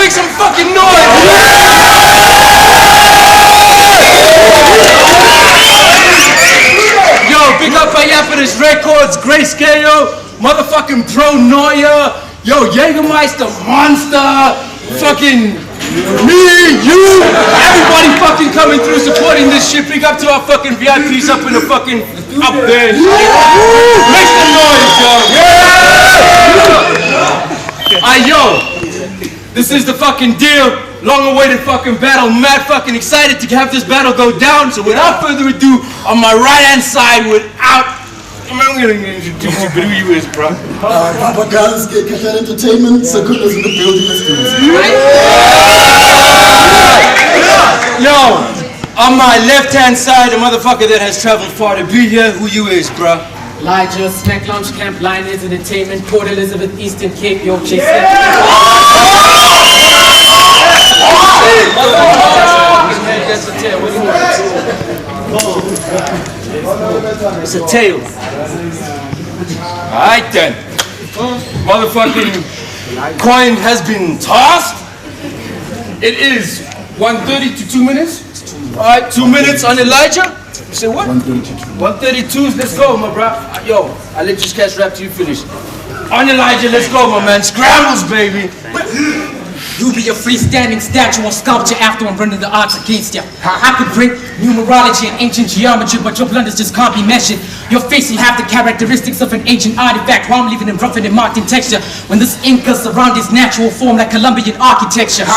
make some fucking noise! Yo, big up Iapolis Records, Grayscale, motherfucking Pro Noia, yo, Jägermeister, Monster, fucking me, you, everybody fucking coming through supporting this shit. Big up to our fucking VIPs up in the fucking, up there. Make some noise, yo. Yo, this is the fucking deal. Long-awaited fucking battle. Mad fucking excited to have this battle go down. So without further ado, on my right-hand side, I'm gonna introduce you, but who you is, bro? PAVA GUNZ, Cafe Entertainment, Circulars in the building. Yo, on my left-hand side, a motherfucker that has traveled far to be here. Who you is, bro? Elijah, Snack Lounge Camp, Lioness Entertainment, Port Elizabeth, Eastern Cape, York Chase. It's a tail. Alright then. Motherfucking coin has been tossed. It is 1:30 to 2 minutes. Alright, 2 minutes on Elijah. Say what? 1:32. Let's go, my bro. Yo, I'll let you catch rap till you finish. On Elijah, let's go, my man. Scrambles, baby. You be a freestanding statue or sculpture after I'm running the odds against you. I could bring numerology and ancient geometry, but your blunders just can't be measured. Your face will have the characteristics of an ancient artifact, while I'm leaving it rough and marked in texture. When this Inca surround its natural form like Colombian architecture.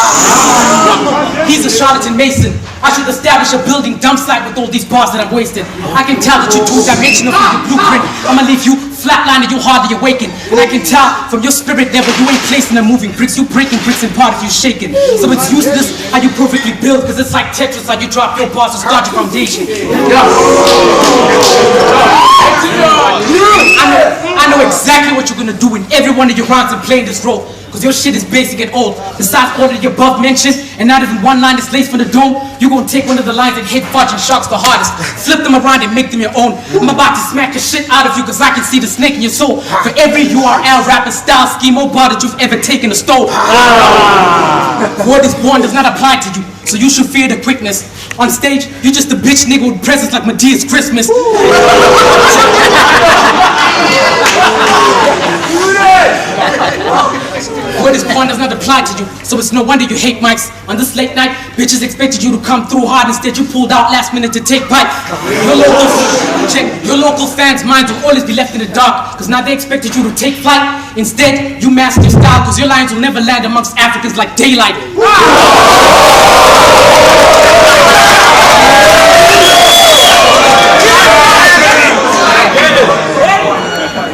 He's a charlatan mason. I should establish a building dump site with all these bars that I'm wasting. I can tell that you're two-dimensional from your blueprint. I'ma leave you flatline and you hardly awaken. And I can tell from your spirit level you ain't placing the moving bricks. You breaking bricks in part if you shaking. So it's useless how you perfectly build, cause it's like Tetris, how you drop your bars to start your foundation. I know exactly what you're gonna do in every one of your rounds and playing this role. Cause your shit is basic and old. Besides all of the above mentioned, and not even one line is laced from the dome, you gonna take one of the lines and hit fudge and sharks the hardest. Flip them around and make them your own. I'm about to smack the shit out of you cause I can see the snake in your soul. For every URL rapper style scheme or bar that you've ever taken or stole. Word is born does not apply to you, so you should fear the quickness. On stage, you just a bitch nigga with presents like Medea's Christmas. Word is born does not apply to you, so it's no wonder you hate mics. On this late night, bitches expected you to come through hard. Instead, you pulled out last minute to take bite. Your local fans' minds will always be left in the dark, cause now they expected you to take flight. Instead, you master your style, cause your lines will never land amongst Africans like daylight.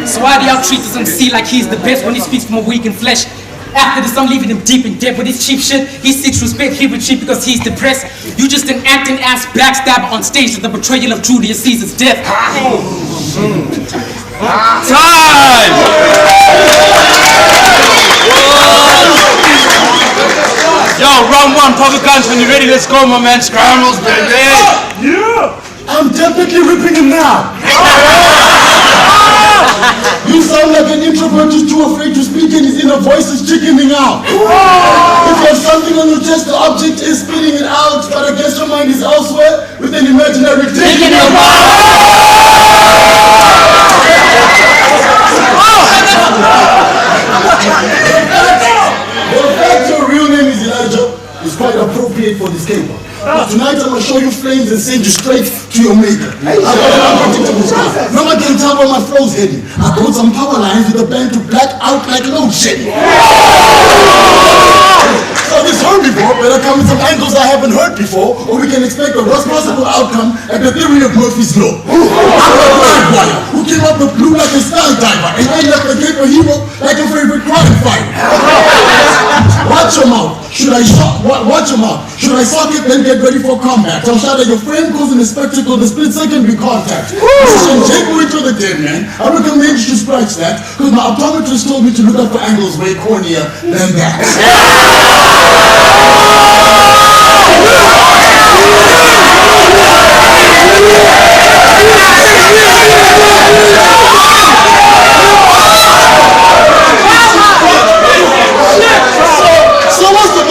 So why do y'all treat this MC like he's the best when he speaks from a weakened flesh? After this, I'm leaving him deep in debt with his cheap shit. He seeks respect, he retreat because he's depressed. You just an acting ass backstabber on stage with the betrayal of Julius Caesar's death. Time! Yo, round one, PAVA GUNZ, when you're ready, let's go, my man. Scrambles, baby. Yeah! I'm definitely ripping him now. You sound like an introvert who's too afraid to speak and his inner voice is chickening out. If you have something on your chest, the object is spitting it out, but I guess your mind is elsewhere with an imaginary dick in your mouth. The fact your real name is Elijah is quite appropriate for this caper. But tonight I'm gonna show you flames and send you straight to your maker. I've got an unpredictable style. No one can tell where my flow's heading. I brought some power lines with a band to black out like load shedding. So this heard before, better come with some angles I haven't heard before, or we can expect the worst possible outcome at the theory of Murphy's Law. I'm a blind wire who came up with blue like a skydiver and I left the caper hero like a favorite crime fighter. Watch your mouth. Watch your mouth. Should I sock it, then get ready for combat? I'll shout at your frame causing a spectacle, the split second we contact. Musician, take me to the dead man. I recommend you to scratch that, because my optometrist told me to look up for angles way cornier than that. So what's the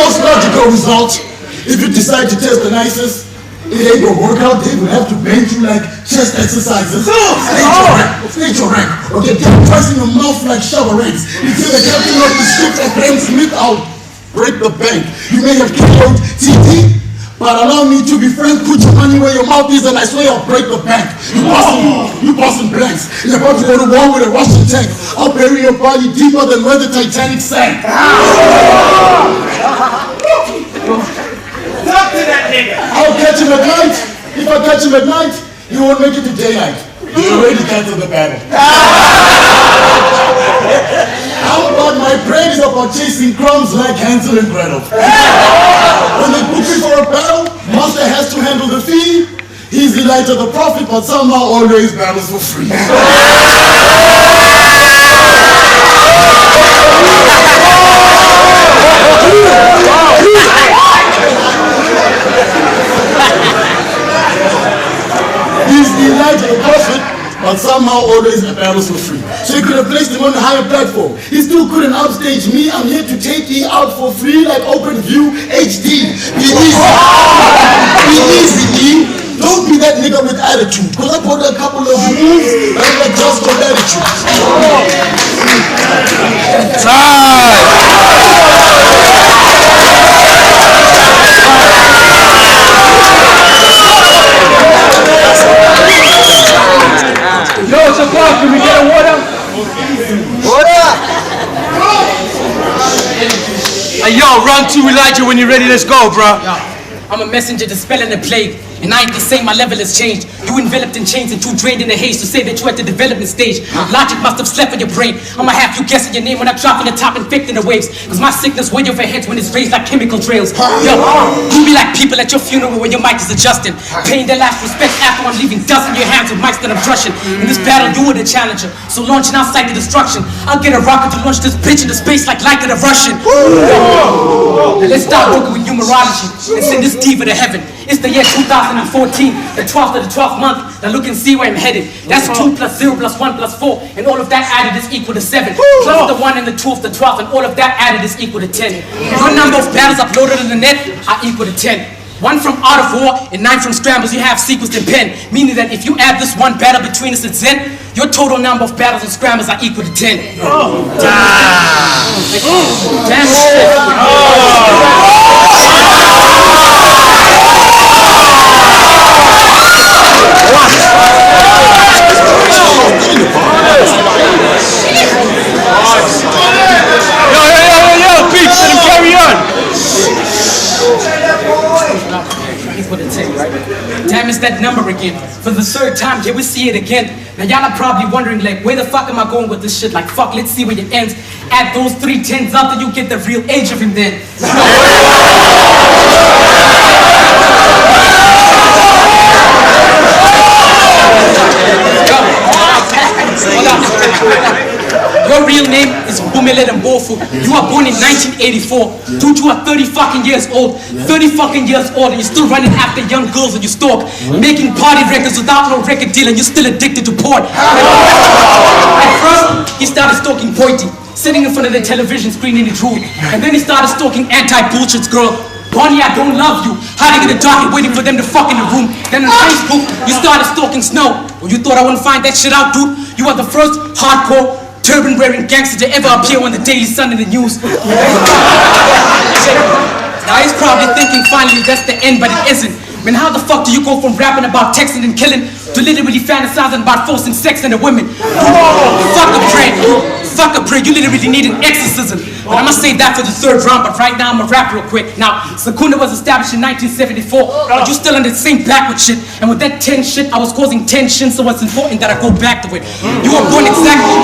nicest. It ain't a workout, they will have to bend you like chest exercises. Stage your rank. Okay, get twice in your mouth like shower rays. Until the captain of the ship of Ben Smith out. Break the bank. You may have killed TT, but allow me to be frank. Put your money where your mouth is and I swear I'll break the bank. You busting blanks. You're about to go to war with a Russian tank. I'll bury your body deeper than where the Titanic sank. Talk to that nigga. I'll catch him at night. If I catch him at night, he won't make it to daylight. He already canceled the battle. How about my brain is about chasing crumbs like Hansel and Gretel? When they put me for a battle, master has to handle the fee. He's Elijah the prophet, but somehow always battles for free. He's Elijah the prophet, but somehow always battles for free. So you could have placed him on a higher platform. He still couldn't outstage me. I'm here to take you out for free like OpenView HD. Be easy. Be easy, E. Don't be that nigga with attitude. Cause I put a couple of moves and like just for attitude. Yo, Shabbat, can we get a water? Water! Hey, yo, round 2, Elijah, when you're ready, let's go, bro. Yo, I'm a messenger dispelling the plague. And I ain't the same, my level has changed. You enveloped in chains and too drained in the haze to say that you at the development stage. Logic must have slept in your brain. I'ma have you guessing your name when I drop in the top, infecting the waves. Cause my sickness way over heads when it's raised like chemical trails. Yo, you be like people at your funeral when your mic is adjusting. Paying their last respect after I'm leaving dust in your hands with mics that I'm crushing. In this battle, you were the challenger. So launching outside the destruction. I'll get a rocket to launch this bitch into space like Laika the Russian. Now let's start working with numerology and send this diva to heaven. It's the year 2014, the 12th of the 12th month. Now look and see where I'm headed. That's 2 plus 0 plus 1 plus 4. And all of that added is equal to 7. Plus the 1 and the 2 of the 12th. And all of that added is equal to 10. Your number of battles uploaded on the net are equal to 10. 1 from Art of War and 9 from Scrambles. You have sequenced in pen. Meaning that if you add this one battle between us and Zen, your total number of battles and Scrambles are equal to 10. Damn shit. Yo, peeps, let him carry on. Equal to 10, right? Damn, it's that number again. For the 3rd time, yeah, we see it again. Now y'all are probably wondering, like, where the fuck am I going with this shit? Like, fuck, let's see where it ends. Add those 3 10s up, then you get the real age of him then. Your real name is Bumele Mbofu. You are born in 1984. Dude, you are 30 fucking years old. 30 fucking years old and you're still running after young girls that you stalk. Making party records without no record deal and you're still addicted to porn. At first, he started stalking Pointy, sitting in front of the television screen in his room. And then he started stalking anti-bullshit's girl. Bonnie, I don't love you. Hiding in the dark and waiting for them to fuck in the room. Then on Facebook, you started stalking Snow. Well, you thought I wouldn't find that shit out, dude? You are the first hardcore, turban-wearing gangster to ever appear on the Daily Sun in the news. Now he's probably thinking finally that's the end, but it isn't. Man, how the fuck do you go from rapping about texting and killing to literally fantasizing about forcing sex into women? Fuck a prayer. Fuck a prayer. You literally need an exorcism. But I'ma save that for the 3rd round, but right now I'ma rap real quick. Now, Sakunda was established in 1974, but you still on the same backward shit. And with that 10 shit, I was causing tension, so it's important that I go back to it. You were born exactly.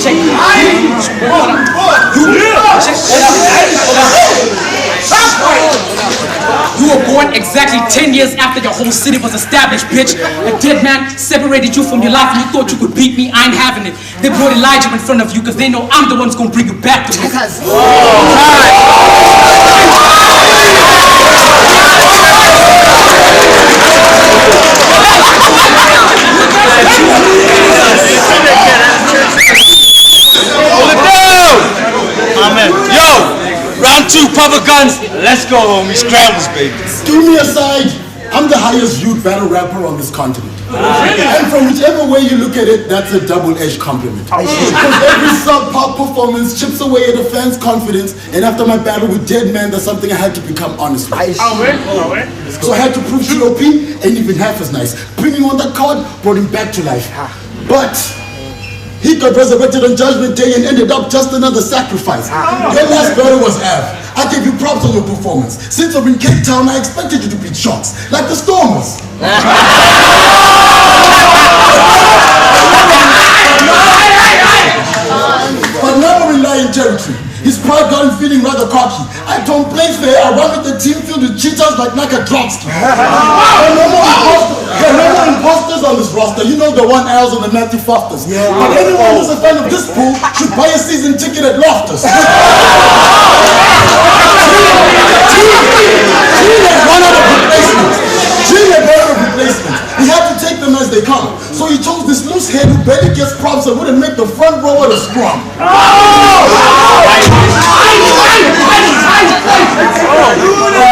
Check. Hold up. Check. You were born exactly 10 years after your whole city was established, bitch. A dead man separated you from your life and you thought you could beat me. I ain't having it. They brought Elijah in front of you because they know I'm the one who's gonna bring you back to it. Hold it down! Amen. Yo! Round 2, PAVA GUNZ. Let's go, homie. Scrambles, baby. Give me a side. I'm the highest viewed battle rapper on this continent. And from whichever way you look at it, that's a double-edged compliment. Because every sub-pop performance chips away at a fan's confidence, and after my battle with Dead Man, that's something I had to become honest with. So I had to prove GOP ain't even half as nice. Bringing on that card brought him back to life. But he got resurrected on Judgment Day and ended up just another sacrifice. Their last battle was Av. I gave you props on your performance. Since you're in Cape Town, I expected you to beat Sharks, like the Stormers. But now we're in Lion territory. His pride got him feeling rather cocky. I don't play fair. I run with the team filled with cheaters like Nakadrovsky. There are no more imposters on this roster. You know the 1 L's and the Matthew Fosters. But anyone who's a fan of this pool should buy a season ticket at Loftus. He had to take them as they come. So he chose this loose head who barely gets props and wouldn't make the front row of the scrum.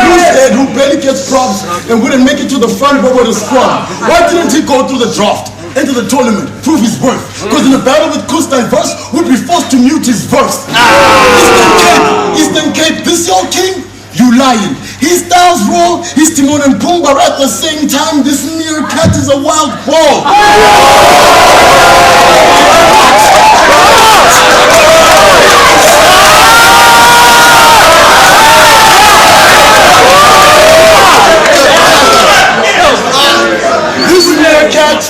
Loose head who barely gets props and wouldn't make it to the front row of the scrum. Why didn't he go through the draft? Into the tournament, prove his worth. Because in a battle with Kusta Verse, would be forced to mute his verse. Eastern Cape, this your king? You lying. His styles raw, his Timon and Pumbaa at the same time. This meerkat is a wild boar. This meerkat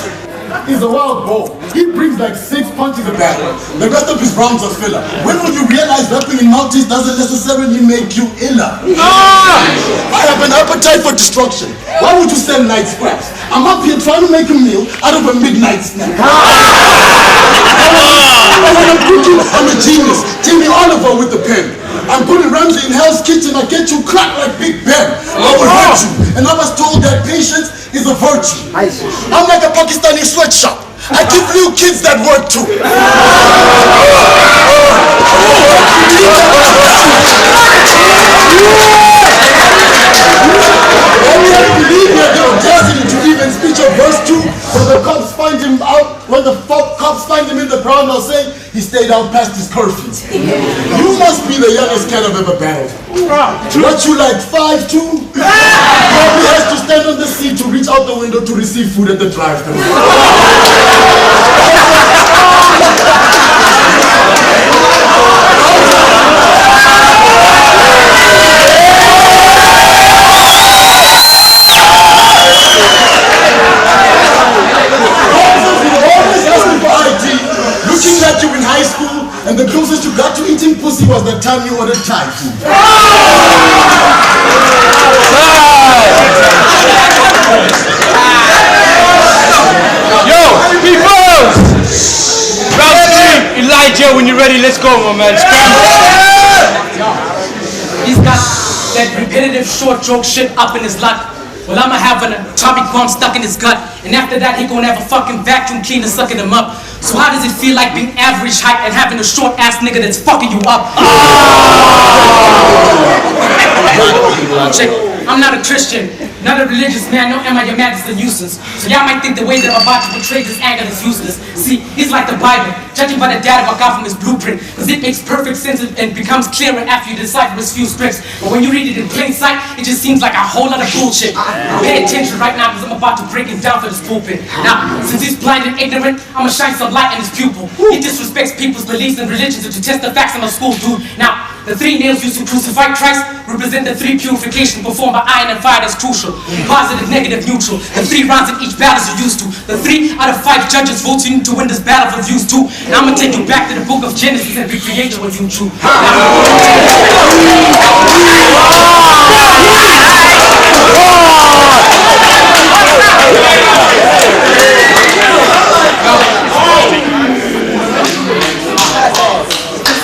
is a wild bull. He brings like 6 punches a battle. The rest of his rounds are filler. When will you realize rapping in Maltese doesn't necessarily make you iller? I have an appetite for destruction. Why would you sell night scraps? I'm up here trying to make a meal out of a midnight snack. I'm a genius. Jimmy Oliver with the pen. I'm putting Ramsey in Hell's Kitchen. I get you cracked like Big Ben. I will hurt you. And I was told that patience is a virtue. I'm like a Pakistani sweatshop. I give little kids that work too. Only I believe you have the audacity to even speak a verse 2 when the cops find him out. When the cops find him in the ground, they'll say he stayed out past his curfews. You must be the youngest cat I've ever battled. What you like, 5'2"? Probably has to stand on the seat to reach out the window to receive food at the drive-thru. Looking like you in high school, and the closest you got to eating pussy was the time you ordered Thai food. Yo, people! Round 3, Elijah, when you're ready, let's go, my man. Scramble. He's got that repetitive short joke shit up in his luck. Well, I'ma have an atomic bomb stuck in his gut, and after that he gonna have a fucking vacuum cleaner sucking him up. So how does it feel like being average height and having a short ass nigga that's fucking you up? Check. I'm not a Christian, not a religious man, no am I your majesty useless. So y'all might think the way that I'm about to portray this anger is useless. See, he's like the Bible, judging by the data I got from his blueprint, because it makes perfect sense and becomes clearer after you decipher his few scripts. But when you read it in plain sight, it just seems like a whole lot of bullshit. Pay attention right now, because I'm about to break him down for this pulpit. Now, since he's blind and ignorant, I'ma shine some light in his pupil. He disrespects people's beliefs and religions to test the facts in a school, dude. Now, the 3 nails used to crucify Christ represent the 3 purifications performed by iron and fire that's crucial. Positive, negative, neutral. The 3 rounds in each battle you're used to. The 3 out of 5 judges vote you need to win this battle for views too. Now I'm gonna take you back to the book of Genesis and recreate what you true.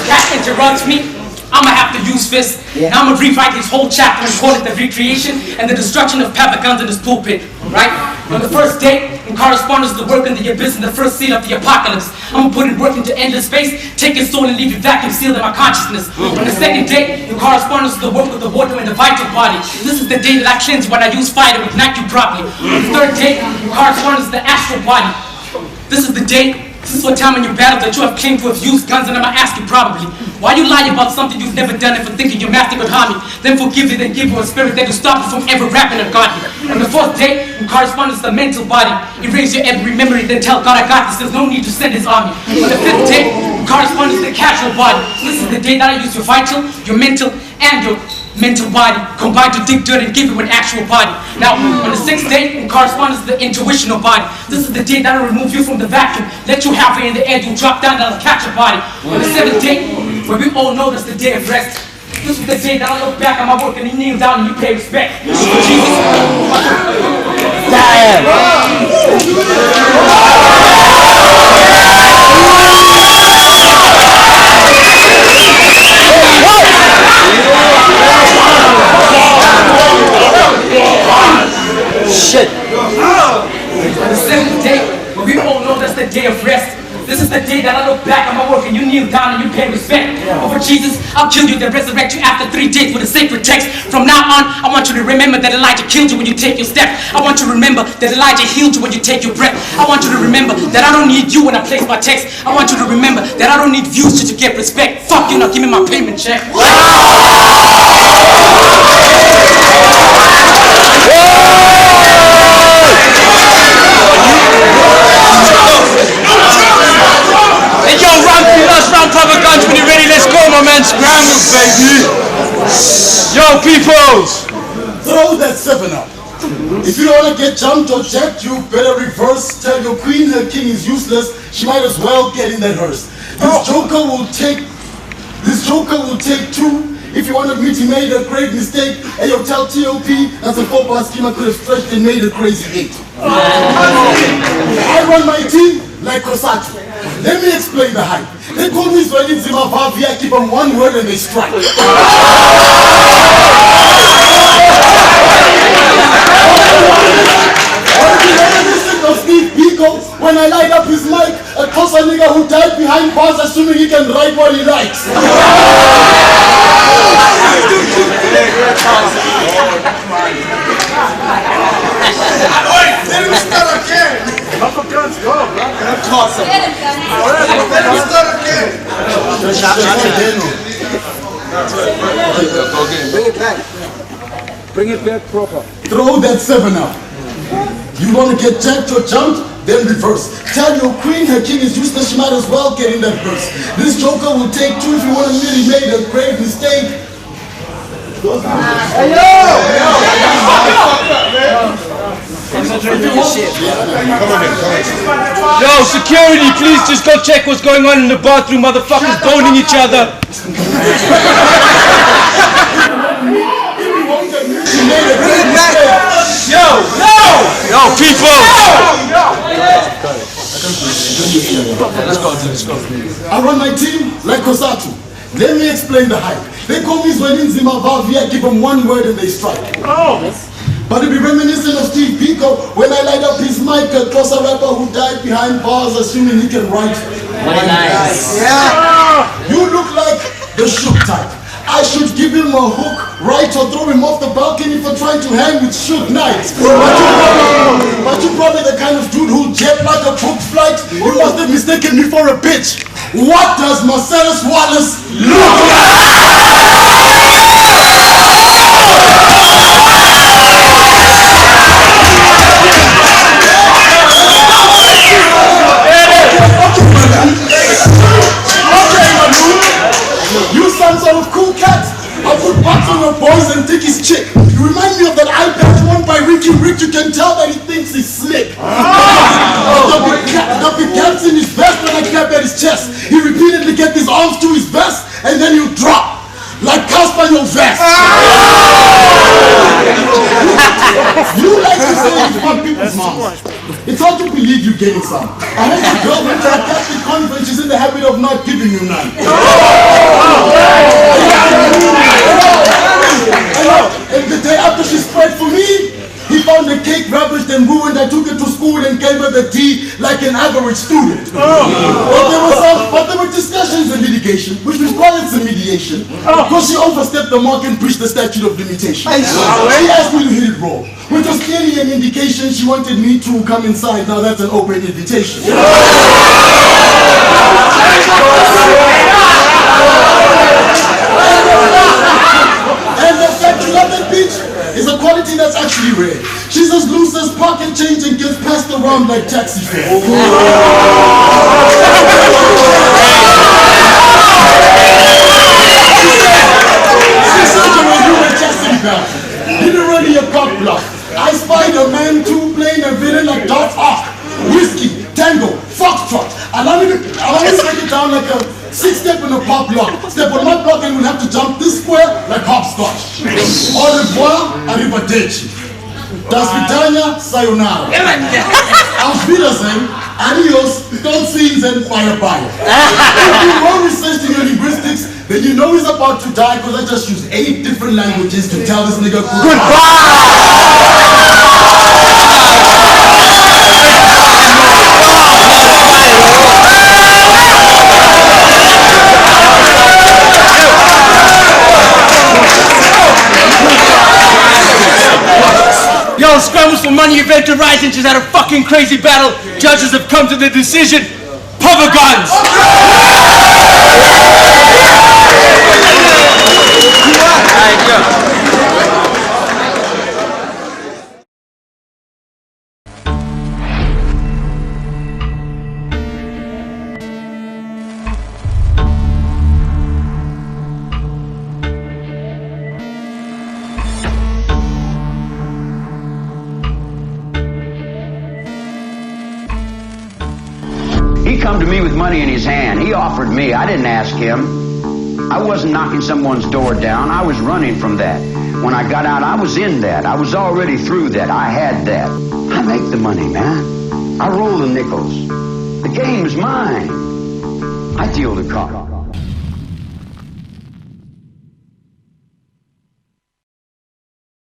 That interrupts me. I'ma have to use fists. And I'ma rewrite this whole chapter and call it the recreation and the destruction of PAVA guns in this pulpit. Right? On the first date, in correspondence to the work under your abyss in the first scene of the apocalypse, I'm gonna put in work into endless space, take your soul and leave you vacuum sealed in my consciousness. On the second date, in correspondence to the work with the water and the vital body, this is the day that I cleanse when I use fire to ignite you properly. On the third date, in correspondence to the astral body, this is the day. This is what time in your battle that you have claimed to have used guns, and I'ma ask you probably, why you lie about something you've never done and for thinking your master could harm you, then forgive you, then give you a spirit that will stop you from ever rapping ungodly. On the fourth day, in correspondence to the mental body, erase your every memory, then tell God I got this, there's no need to send his army. On the fifth day, in correspondence to the casual body, this is the day that I use your vital, your mental, and your mental body combined to dig dirt and give you an actual body. Now, on the sixth day, in correspondence to the intuitional body, this is the day that I remove you from the vacuum, let you have it in the air, you drop down, and I'll catch a body. On the seventh day, where we all know that's the day of rest, this is the day that I look back on my work and you kneel down and you pay respect. For Jesus. Shit. On the seventh day, where we all know that's the day of rest. This is the day that I look back on my work and you kneel down and you pay respect. Over Jesus, I'll kill you, then resurrect you after 3 days with a sacred text. From now on, I want you to remember that Elijah killed you when you take your step. I want you to remember that Elijah healed you when you take your breath. I want you to remember that I don't need you when I place my text. I want you to remember that I don't need views just to get respect. Fuck you, now give me my payment check. Hey, yo, last round, PAVA GUNZ, when you're ready, let's go, my man. Scrambles, baby. Yo, peoples. Throw that 7 up. If you don't want to get jumped or jacked, you better reverse. Tell your queen her king is useless. She might as well get in that hearse. This joker will take 2. If you wanted me to made a great mistake, and you tell TOP that's a 4-bar scheme I could have stretched and made a crazy 8. I run my team like Kosato. Let me explain the hype. They call me Swahili Zimbabwe, I keep on one word and they strike. Of Steve Biko, when I light up his mic, a Kosa nigga who died behind bars assuming he can write what he likes. Let him start again. PAVA GUNZ, go, bro. Toss him. Let him start again. Bring it back. Bring it back proper. Throw that 7 up. You want to get jacked or jumped? Then reverse. Tell your queen her king is useless, she might as well get in that verse. This joker will take 2 if you want to really made a grave mistake. Hey, yo! Yo, security, please just go check what's going on in the bathroom. Motherfuckers boning each other. Yo, people. Let's go. I run my team like Kosato. Let me explain the hype. They call me Swahili Zimbabwe, I give them one word and they strike. But it'll be reminiscent of Steve Biko when I light up his mic, a closer rapper who died behind bars assuming he can write. Nice. Yeah. You look like the shook type. I should give him a hook, right, or throw him off the balcony for trying to hang with Shook Knight. But you probably the kind of dude who'll jet like a poop flight. You must have mistaken me for a bitch. What does Marcellus Wallace look like? You some sort of cool cat. I put butts on your boys and take his chick. You remind me of that iPad won by Ricky Rick. You can tell that he thinks he's slick. The big cat's in his vest when I clap at his chest. He repeatedly gets his arms to his vest and then you drop. Like Casper your vest. You like to say you fuck people's moms. It's hard to believe you're getting some. I heard a girl went to a Catholic convent, she's in the habit of not giving you none. And the day after she spread for me, he found the cake rubbish, then ruined. I took the D like an average student. But there were discussions and litigation, which required some mediation, because she overstepped the mark and breached the statute of limitation. She asked me to hit it raw, which was clearly an indication she wanted me to come inside. Now that's an open invitation. And the fact you love that bitch is a quality that's actually rare. She's as loose as pocket change and gets passed around like taxi fare. She's such a human chastity belt. Literally a cock block. I spied a man too playing a villain like Darth Ark. Whiskey, tango, foxtrot. Allow me to break it down like a 6-step in a pop lock. Step on my block and we'll have to jump this square like hopscotch. Au revoir, arrivederci. Das Vidania, sayonara. Auf Wiedersehen, adios, don't scenes and bye-bye. If you were researching your linguistics, then you know he's about to die because I just used 8 different languages to tell this nigga goodbye. Yo, Scrambles for Money event Horizon just had a fucking crazy battle. Judges have come to the decision. PAVA GUNZ! He come to me with money in his hand. He offered me. I didn't ask him. I wasn't knocking someone's door down. I was running from that. When I got out, I was in that. I was already through that. I had that. I make the money, man. I roll the nickels. The game is mine. I deal the cards.